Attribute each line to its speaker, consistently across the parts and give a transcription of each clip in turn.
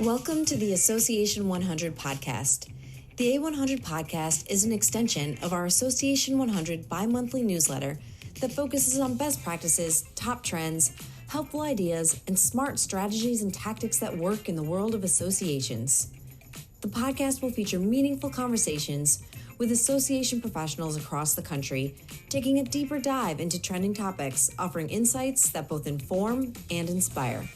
Speaker 1: Welcome to the Association 100 podcast. The A100 podcast is an extension of our Association 100 bi-monthly newsletter that focuses on best practices, top trends, helpful ideas, and smart strategies and tactics that work in the world of associations. The podcast will feature meaningful conversations with association professionals across the country, taking a deeper dive into trending topics, offering insights that both inform and inspire.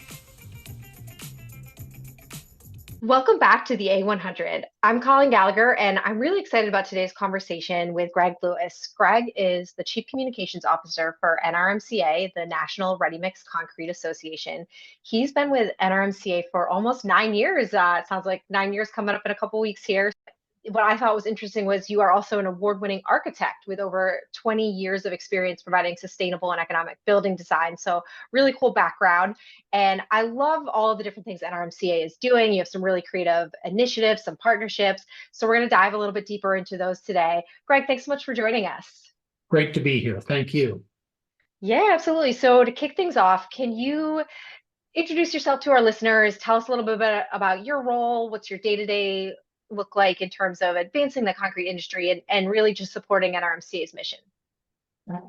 Speaker 2: Welcome back to the A100. I'm Colin Gallagher, and I'm really excited about today's conversation with Gregg Lewis. Gregg is the Chief Communications Officer for NRMCA, the National Ready Mix Concrete Association. He's been with NRMCA for almost 9 years. It sounds like 9 years coming up in a couple weeks here. What I thought was interesting was you are also an award-winning architect with over 20 years of experience providing sustainable and economic building design. So really cool background. And I love all of the different things NRMCA is doing. You have some really creative initiatives, some partnerships. So we're going to dive a little bit deeper into those today. Gregg, thanks so much for joining us.
Speaker 3: Great to be here. Thank you.
Speaker 2: Yeah, absolutely. So to kick things off, can you introduce yourself to our listeners? Tell us a little bit about your role. What's your day-to-day look like in terms of advancing the concrete industry and really just supporting NRMCA's mission?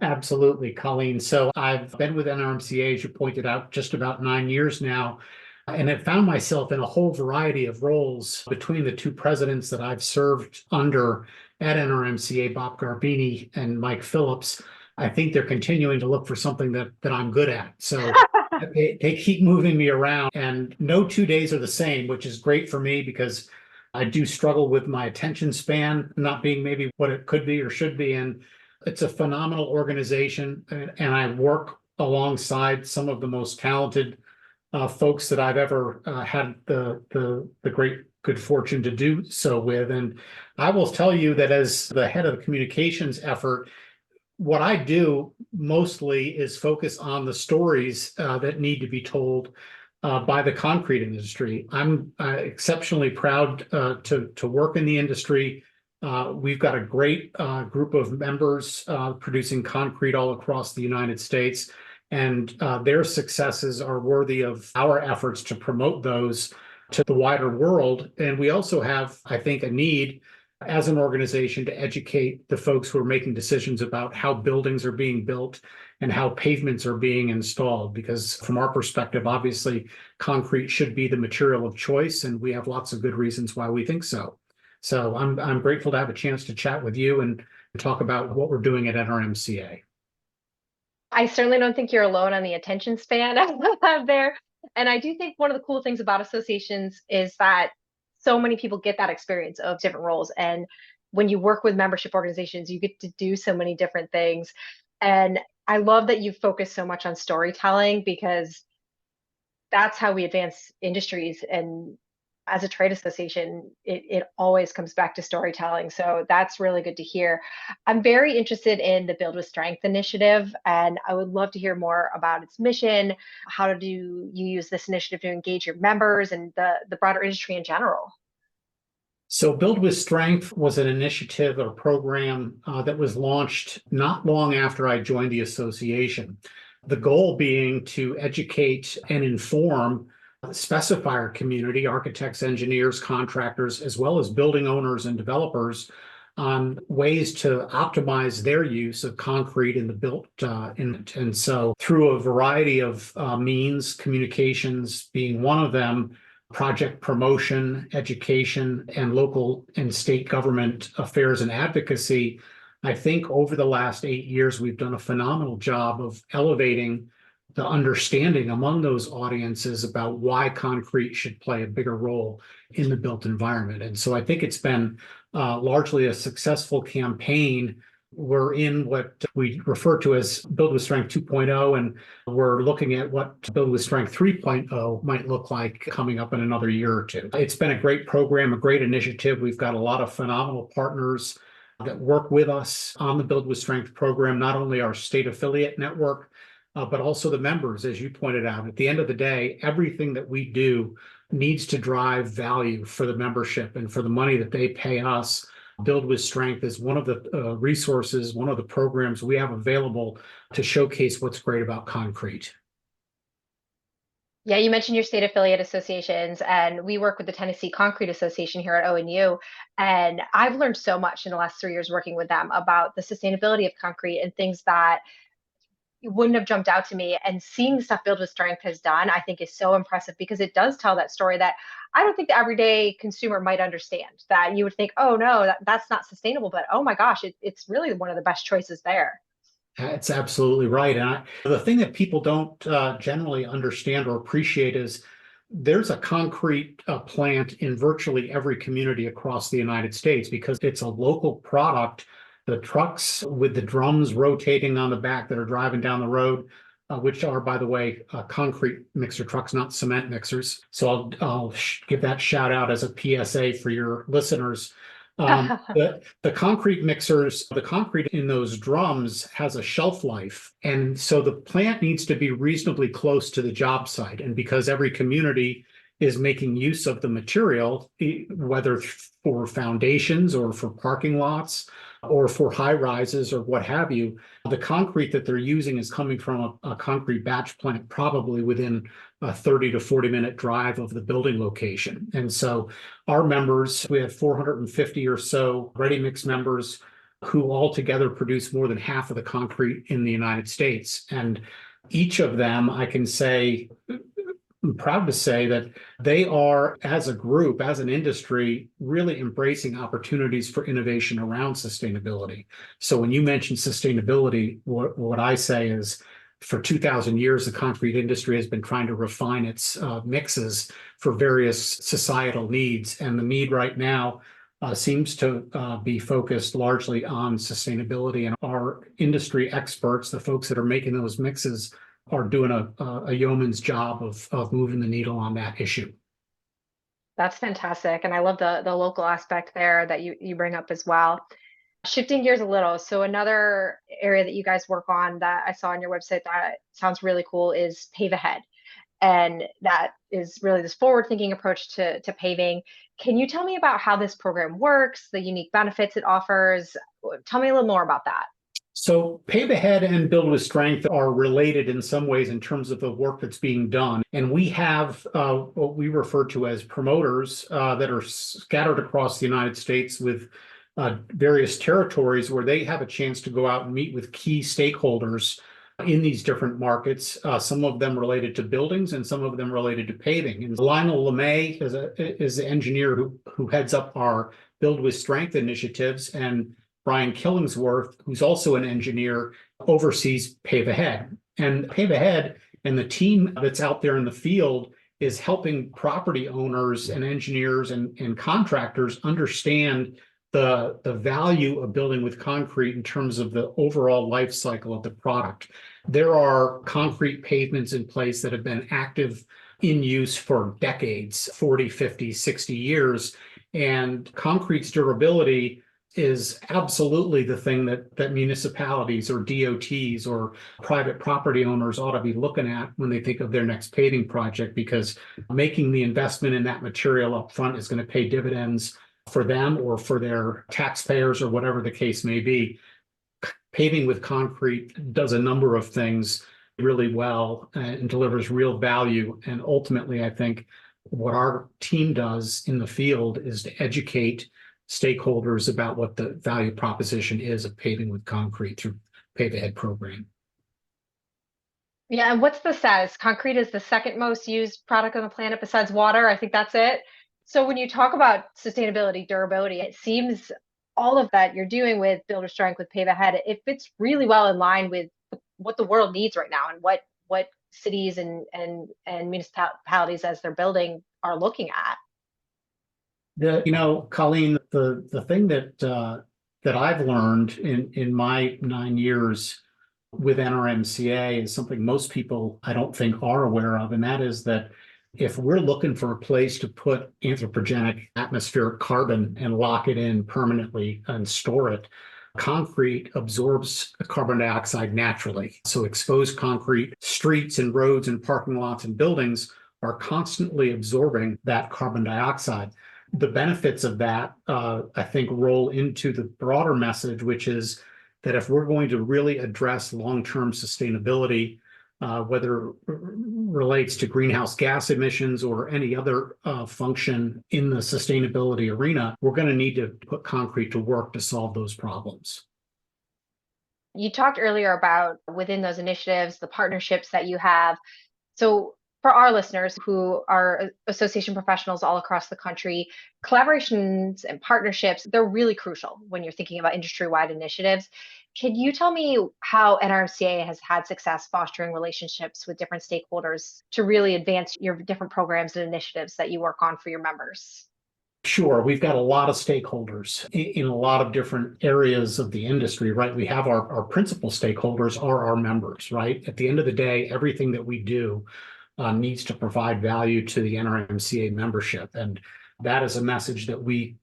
Speaker 3: Absolutely, Colleen. So I've been with NRMCA, as you pointed out, just about 9 years now, and have found myself in a whole variety of roles between the two presidents that I've served under at NRMCA, Bob Garbini and Mike Phillips. I think they're continuing to look for something that I'm good at. So they keep moving me around, and no 2 days are the same, which is great for me because I do struggle with my attention span not being maybe what it could be or should be. And it's a phenomenal organization. And I work alongside some of the most talented folks that I've ever had the great good fortune to do so with. And I will tell you that as the head of the communications effort, what I do mostly is focus on the stories that need to be told by the concrete industry. I'm exceptionally proud to work in the industry. We've got a great group of members producing concrete all across the United States, and their successes are worthy of our efforts to promote those to the wider world. And we also have, I think, a need as an organization to educate the folks who are making decisions about how buildings are being built and how pavements are being installed, because from our perspective, obviously, concrete should be the material of choice, and we have lots of good reasons why we think so. So I'm grateful to have a chance to chat with you and talk about what we're doing at NRMCA.
Speaker 2: I certainly don't think you're alone on the attention span there. And I do think one of the cool things about associations is that so many people get that experience of different roles. And when you work with membership organizations, you get to do so many different things. And I love that you focus so much on storytelling, because that's how we advance industries. And as a trade association, it always comes back to storytelling. So that's really good to hear. I'm very interested in the Build with Strength initiative, and I would love to hear more about its mission. How do you use this initiative to engage your members and the broader industry in general?
Speaker 3: So Build with Strength was an initiative or program that was launched not long after I joined the association. The goal being to educate and inform specifier community, architects, engineers, contractors, as well as building owners and developers on ways to optimize their use of concrete in the built environment. And so through a variety of means, communications being one of them, project promotion, education, and local and state government affairs and advocacy, I think over the last 8 years, we've done a phenomenal job of elevating the understanding among those audiences about why concrete should play a bigger role in the built environment. And so I think it's been largely a successful campaign. We're in what we refer to as Build with Strength 2.0, and we're looking at what Build with Strength 3.0 might look like coming up in another year or two. It's been a great program, a great initiative. We've got a lot of phenomenal partners that work with us on the Build with Strength program, not only our state affiliate network, but also the members, as you pointed out. At the end of the day, everything that we do needs to drive value for the membership and for the money that they pay us. Build with Strength is one of the resources, one of the programs we have available to showcase what's great about concrete.
Speaker 2: Yeah, you mentioned your state affiliate associations, and we work with the Tennessee Concrete Association here at ONU. And I've learned so much in the last 3 years working with them about the sustainability of concrete and things that wouldn't have jumped out to me. And seeing the stuff Build with Strength has done, I think is so impressive because it does tell that story that I don't think the everyday consumer might understand. That you would think, oh no, that's not sustainable, but oh my gosh, it's really one of the best choices there.
Speaker 3: That's absolutely right. And the thing that people don't generally understand or appreciate is there's a concrete plant in virtually every community across the United States because it's a local product. The trucks with the drums rotating on the back that are driving down the road, which are, by the way, concrete mixer trucks, not cement mixers. So I'll give that shout out as a PSA for your listeners. The concrete mixers, the concrete in those drums has a shelf life. And so the plant needs to be reasonably close to the job site. And because every community is making use of the material, whether for foundations or for parking lots or for high rises or what have you, the concrete that they're using is coming from a concrete batch plant, probably within a 30 to 40-minute drive of the building location. And so our members, we have 450 or so ready mix members who altogether produce more than half of the concrete in the United States. And each of them, I can say, I'm proud to say that they are, as a group, as an industry, really embracing opportunities for innovation around sustainability. So when you mention sustainability, what I say is for 2,000 years, the concrete industry has been trying to refine its mixes for various societal needs. And the need right now seems to be focused largely on sustainability. And our industry experts, the folks that are making those mixes, are doing a yeoman's job of moving the needle on that issue.
Speaker 2: That's fantastic. And I love the local aspect there that you bring up as well. Shifting gears a little. So another area that you guys work on that I saw on your website that sounds really cool is Pave Ahead. And that is really this forward-thinking approach to paving. Can you tell me about how this program works, the unique benefits it offers? Tell me a little more about that.
Speaker 3: So Pave Ahead and Build with Strength are related in some ways in terms of the work that's being done. And we have what we refer to as promoters that are scattered across the United States with various territories where they have a chance to go out and meet with key stakeholders in these different markets, some of them related to buildings and some of them related to paving. And Lionel LeMay is the engineer who heads up our Build with Strength initiatives, and Brian Killingsworth, who's also an engineer, oversees Pave Ahead. And Pave Ahead and the team that's out there in the field is helping property owners and engineers and contractors understand the value of building with concrete in terms of the overall life cycle of the product. There are concrete pavements in place that have been active in use for decades, 40, 50, 60 years, and concrete's durability is absolutely the thing that municipalities or DOTs or private property owners ought to be looking at when they think of their next paving project, because making the investment in that material up front is going to pay dividends for them or for their taxpayers or whatever the case may be. Paving with concrete does a number of things really well and delivers real value. And ultimately, I think what our team does in the field is to educate stakeholders about what the value proposition is of paving with concrete through Pave Ahead program.
Speaker 2: Yeah, and what's the status? Concrete is the second most used product on the planet besides water. I think that's it. So when you talk about sustainability, durability, it seems all of that you're doing with Builder Strength, with Pave Ahead, it fits really well in line with what the world needs right now and what cities and municipalities as they're building are looking at.
Speaker 3: Colleen, the thing that I've learned in my 9 years with NRMCA is something most people I don't think are aware of, and that is that if we're looking for a place to put anthropogenic atmospheric carbon and lock it in permanently and store it, concrete absorbs carbon dioxide naturally. So exposed concrete streets and roads and parking lots and buildings are constantly absorbing that carbon dioxide. The benefits of that, I think, roll into the broader message, which is that if we're going to really address long-term sustainability, whether it relates to greenhouse gas emissions or any other function in the sustainability arena, we're going to need to put concrete to work to solve those problems.
Speaker 2: You talked earlier about within those initiatives, the partnerships that you have. So for our listeners who are association professionals all across the country, collaborations and partnerships, they're really crucial when you're thinking about industry-wide initiatives. Can you tell me how NRMCA has had success fostering relationships with different stakeholders to really advance your different programs and initiatives that you work on for your members?
Speaker 3: Sure. We've got a lot of stakeholders in a lot of different areas of the industry, right? We have our principal stakeholders are our members, right? At the end of the day, everything that we do needs to provide value to the NRMCA membership. And that is a message that we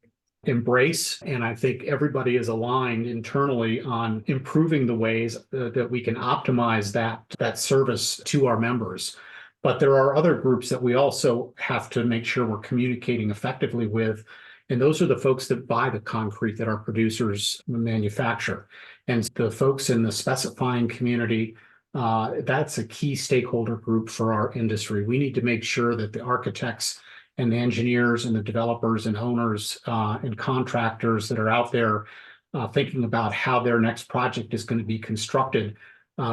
Speaker 3: embrace. And I think everybody is aligned internally on improving the ways that we can optimize that service to our members. But there are other groups that we also have to make sure we're communicating effectively with. And those are the folks that buy the concrete that our producers manufacture. And the folks in the specifying community, that's a key stakeholder group for our industry. We need to make sure that the architects and the engineers and the developers and owners and contractors that are out there thinking about how their next project is going to be constructed,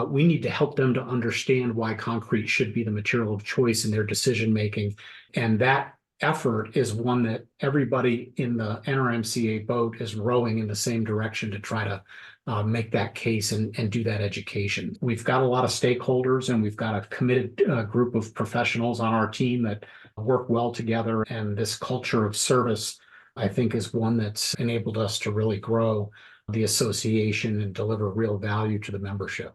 Speaker 3: we need to help them to understand why concrete should be the material of choice in their decision making. And that effort is one that everybody in the NRMCA boat is rowing in the same direction to try to make that case and do that education. We've got a lot of stakeholders and we've got a committed group of professionals on our team that work well together. And this culture of service, I think, is one that's enabled us to really grow the association and deliver real value to the membership.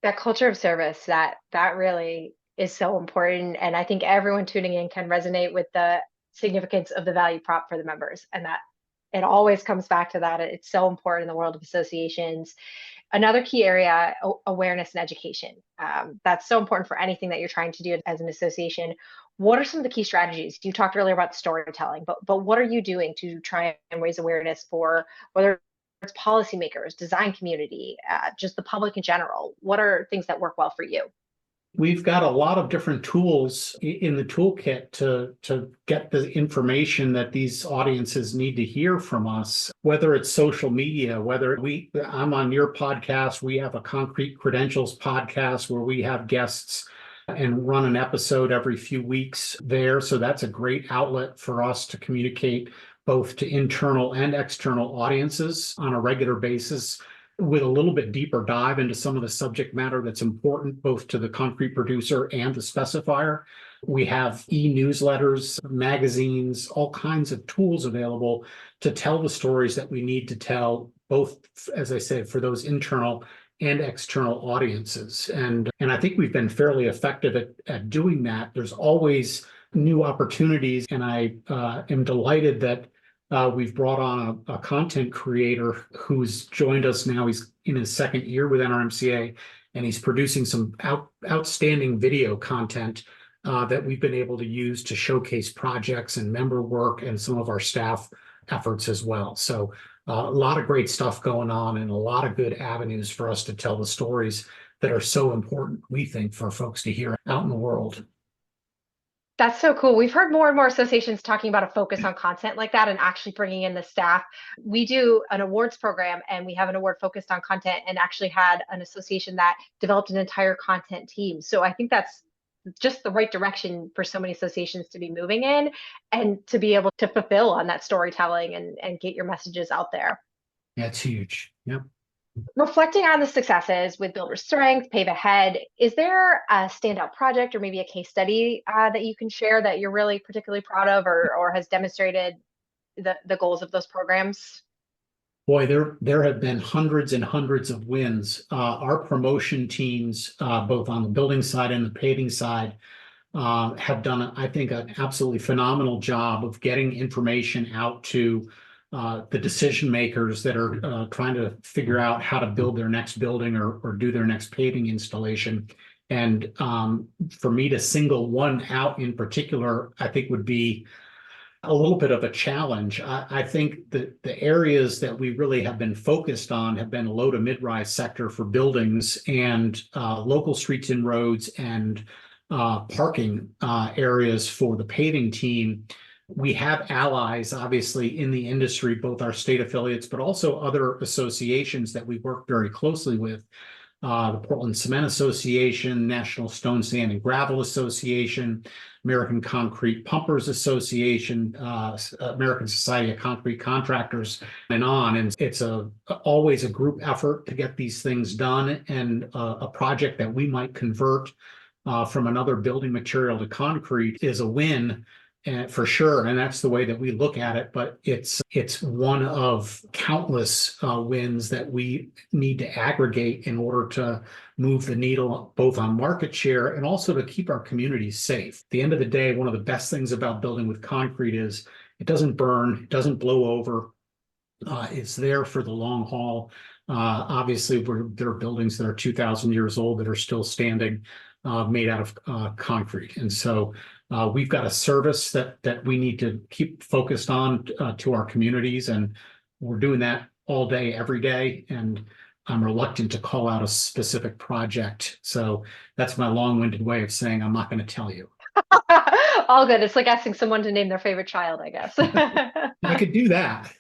Speaker 2: That culture of service, that really is so important. And I think everyone tuning in can resonate with the significance of the value prop for the members, and that it always comes back to that. It's so important in the world of associations. Another key area, awareness and education. That's so important for anything that you're trying to do as an association. What are some of the key strategies? You talked earlier about storytelling, but what are you doing to try and raise awareness for whether it's policymakers, design community, just the public in general? What are things that work well for you?
Speaker 3: We've got a lot of different tools in the toolkit to get the information that these audiences need to hear from us, whether it's social media, I'm on your podcast, we have a Concrete Credentials podcast where we have guests and run an episode every few weeks there. So that's a great outlet for us to communicate both to internal and external audiences on a regular basis, with a little bit deeper dive into some of the subject matter that's important both to the concrete producer and the specifier. We have e-newsletters, magazines, all kinds of tools available to tell the stories that we need to tell, both, as I said, for those internal and external audiences. And I think we've been fairly effective at doing that. There's always new opportunities, and I am delighted that we've brought on a content creator who's joined us now. He's in his second year with NRMCA, and he's producing some outstanding video content that we've been able to use to showcase projects and member work and some of our staff efforts as well. So a lot of great stuff going on and a lot of good avenues for us to tell the stories that are so important, we think, for folks to hear out in the world.
Speaker 2: That's so cool. We've heard more and more associations talking about a focus on content like that and actually bringing in the staff. We do an awards program and we have an award focused on content, and actually had an association that developed an entire content team. So I think that's just the right direction for so many associations to be moving in, and to be able to fulfill on that storytelling and get your messages out there.
Speaker 3: Yeah, it's huge. Yep.
Speaker 2: Reflecting on the successes with Builder Strength, Pave Ahead, is there a standout project or maybe a case study that you can share that you're really particularly proud of, or has demonstrated the goals of those programs?
Speaker 3: Boy, there have been hundreds and hundreds of wins. Our promotion teams, both on the building side and the paving side, have done, I think, an absolutely phenomenal job of getting information out to the decision makers that are trying to figure out how to build their next building or do their next paving installation. And for me to single one out in particular, I think would be a little bit of a challenge. I think that the areas that we really have been focused on have been low to mid-rise sector for buildings and local streets and roads and parking areas for the paving team. We have allies, obviously, in the industry, both our state affiliates, but also other associations that we work very closely with. The Portland Cement Association, National Stone, Sand, and Gravel Association, American Concrete Pumpers Association, American Society of Concrete Contractors, and on. And it's always a group effort to get these things done, and a project that we might convert from another building material to concrete is a win. For sure, and that's the way that we look at it. But it's one of countless wins that we need to aggregate in order to move the needle both on market share and also to keep our communities safe. At the end of the day, one of the best things about building with concrete is it doesn't burn, it doesn't blow over. It's there for the long haul. Obviously, there are buildings that are 2,000 years old that are still standing, made out of concrete, and so. We've got a service that we need to keep focused on to our communities, and we're doing that all day, every day. And I'm reluctant to call out a specific project. So that's my long-winded way of saying I'm not going to tell you.
Speaker 2: All good. It's like asking someone to name their favorite child, I guess.
Speaker 3: I could do that.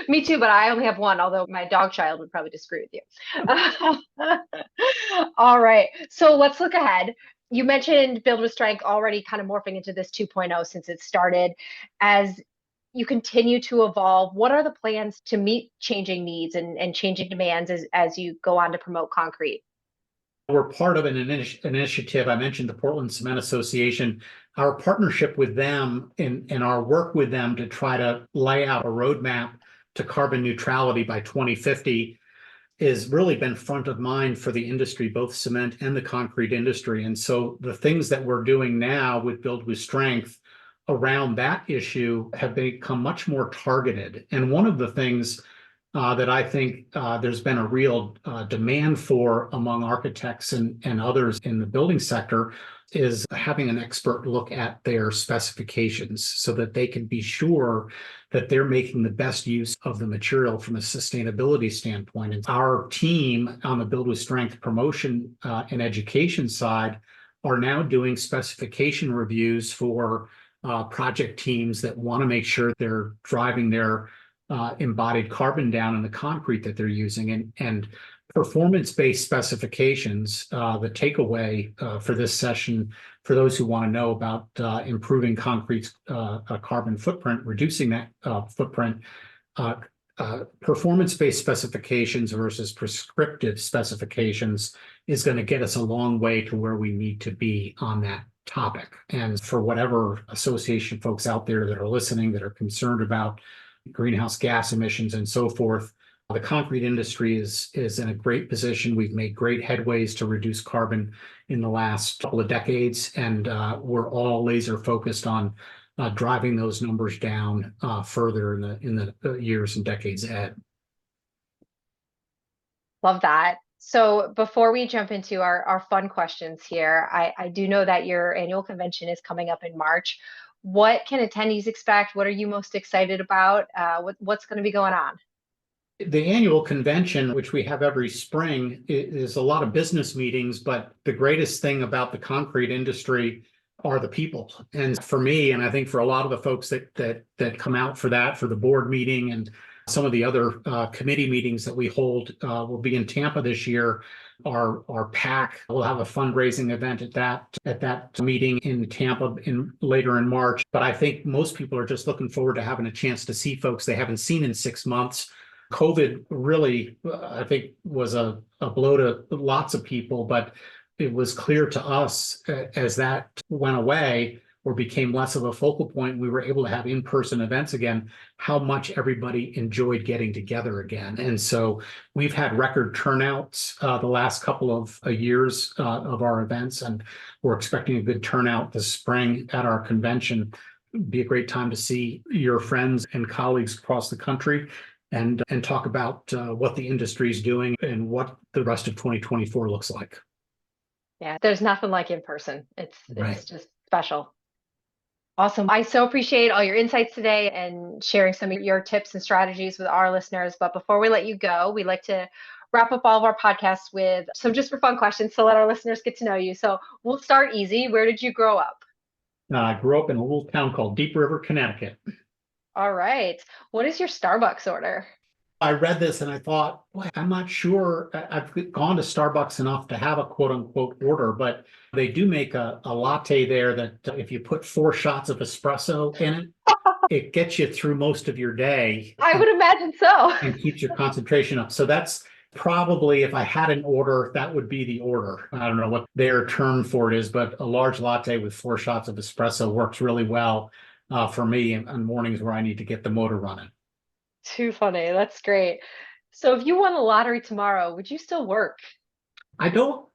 Speaker 2: Me too, but I only have one, although my dog child would probably disagree with you. All right. So let's look ahead. You mentioned Build with Strength already kind of morphing into this 2.0 since it started. As you continue to evolve, what are the plans to meet changing needs and changing demands as you go on to promote concrete?
Speaker 3: We're part of an initiative. I mentioned the Portland Cement Association. Our partnership with them and our work with them to try to lay out a roadmap to carbon neutrality by 2050 has really been front of mind for the industry, both cement and the concrete industry. And so the things that we're doing now with Build with Strength around that issue have become much more targeted. And one of the things that I think there's been a real demand for among architects and others in the building sector is having an expert look at their specifications so that they can be sure that they're making the best use of the material from a sustainability standpoint. And our team on the Build with Strength promotion and education side are now doing specification reviews for project teams that want to make sure they're driving their embodied carbon down in the concrete that they're using. And performance-based specifications, the takeaway for this session, for those who want to know about improving concrete's carbon footprint, reducing that footprint, performance-based specifications versus prescriptive specifications is going to get us a long way to where we need to be on that topic. And for whatever association folks out there that are listening that are concerned about greenhouse gas emissions and so forth, the concrete industry is in a great position. We've made great headways to reduce carbon in the last couple of decades, and we're all laser focused on driving those numbers down further in the years and decades ahead.
Speaker 2: Love that. So before we jump into our fun questions here, I do know that your annual convention is coming up in March. What can attendees expect? What are you most excited about? What's going to be going on?
Speaker 3: The annual convention, which we have every spring, is a lot of business meetings, but the greatest thing about the concrete industry are the people. And for me, and I think for a lot of the folks that come out for that, for the board meeting and some of the other committee meetings that we hold, will be in Tampa this year. Our PAC will have a fundraising event at that meeting in Tampa later in March. But I think most people are just looking forward to having a chance to see folks they haven't seen in 6 months. COVID really, I think, was a blow to lots of people, but it was clear to us as that went away or became less of a focal point, we were able to have in-person events again, how much everybody enjoyed getting together again. And so we've had record turnouts the last couple of years of our events, and we're expecting a good turnout this spring at our convention. It'd be a great time to see your friends and colleagues across the country and talk about what the industry is doing and what the rest of 2024 looks like.
Speaker 2: Yeah, there's nothing like in person. It's just special. Awesome. I so appreciate all your insights today and sharing some of your tips and strategies with our listeners. But before we let you go, we like to wrap up all of our podcasts with some just for fun questions to let our listeners get to know you. So we'll start easy. Where did you grow up?
Speaker 3: I grew up in a little town called Deep River, Connecticut.
Speaker 2: All right. What is your Starbucks order?
Speaker 3: I read this and I thought, boy, I'm not sure. I've gone to Starbucks enough to have a quote unquote order, but they do make a latte there that if you put 4 shots of espresso in it, it gets you through most of your day
Speaker 2: I would imagine so.
Speaker 3: and keeps your concentration up. So that's probably, if I had an order, that would be the order. I don't know what their term for it is, but a large latte with 4 shots of espresso works really well for me on mornings where I need to get the motor running.
Speaker 2: Too funny. That's great. So if you won the lottery tomorrow, would you still work?
Speaker 3: I don't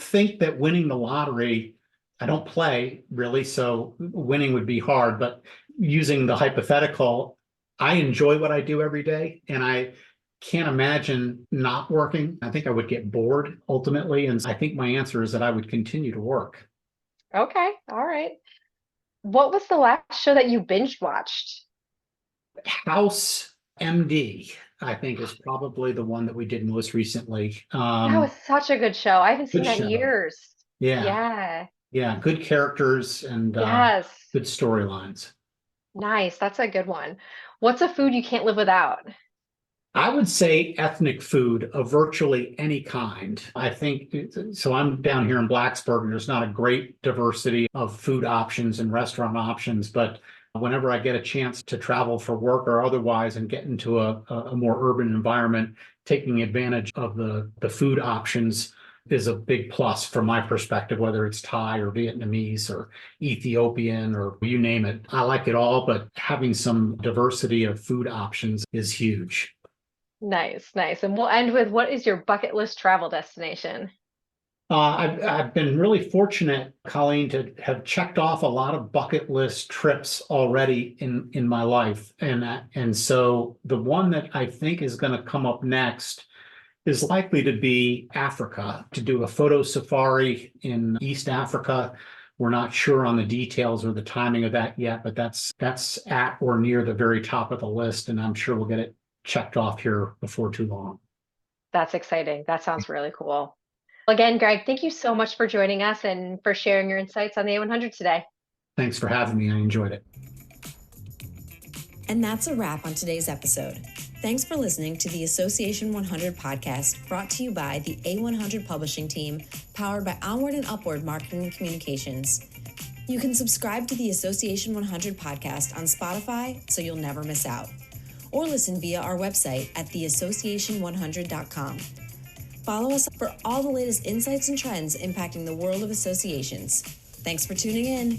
Speaker 3: think that winning the lottery, I don't play really, so winning would be hard, but using the hypothetical, I enjoy what I do every day and I can't imagine not working. I think I would get bored ultimately. And I think my answer is that I would continue to work.
Speaker 2: Okay. All right. What was the last show that you binge watched?
Speaker 3: House MD, I think, is probably the one that we did most recently.
Speaker 2: That was such a good show. I haven't seen
Speaker 3: Good
Speaker 2: that in
Speaker 3: show.
Speaker 2: years.
Speaker 3: Yeah.
Speaker 2: Yeah.
Speaker 3: Yeah. Good characters and
Speaker 2: Yes.
Speaker 3: good storylines.
Speaker 2: Nice. That's a good one. What's a food you can't live without?
Speaker 3: I would say ethnic food of virtually any kind. I think so. I'm down here in Blacksburg, and there's not a great diversity of food options and restaurant options. But whenever I get a chance to travel for work or otherwise and get into a more urban environment, taking advantage of the food options is a big plus from my perspective, whether it's Thai or Vietnamese or Ethiopian or you name it. I like it all, but having some diversity of food options is huge.
Speaker 2: Nice, nice. And we'll end with what is your bucket list travel destination?
Speaker 3: I've been really fortunate, Colleen, to have checked off a lot of bucket list trips already in my life, and so the one that I think is going to come up next is likely to be Africa, to do a photo safari in East Africa. We're not sure on the details or the timing of that yet, but that's at or near the very top of the list, and I'm sure we'll get it checked off here before too long.
Speaker 2: That's exciting. That sounds really cool. Again, Greg, thank you so much for joining us and for sharing your insights on the A100 today.
Speaker 3: Thanks for having me. I enjoyed it.
Speaker 1: And that's a wrap on today's episode. Thanks for listening to the Association 100 podcast, brought to you by the A100 publishing team, powered by Onward and Upward Marketing and Communications. You can subscribe to the Association 100 podcast on Spotify so you'll never miss out, or listen via our website at theassociation100.com. Follow us for all the latest insights and trends impacting the world of associations. Thanks for tuning in.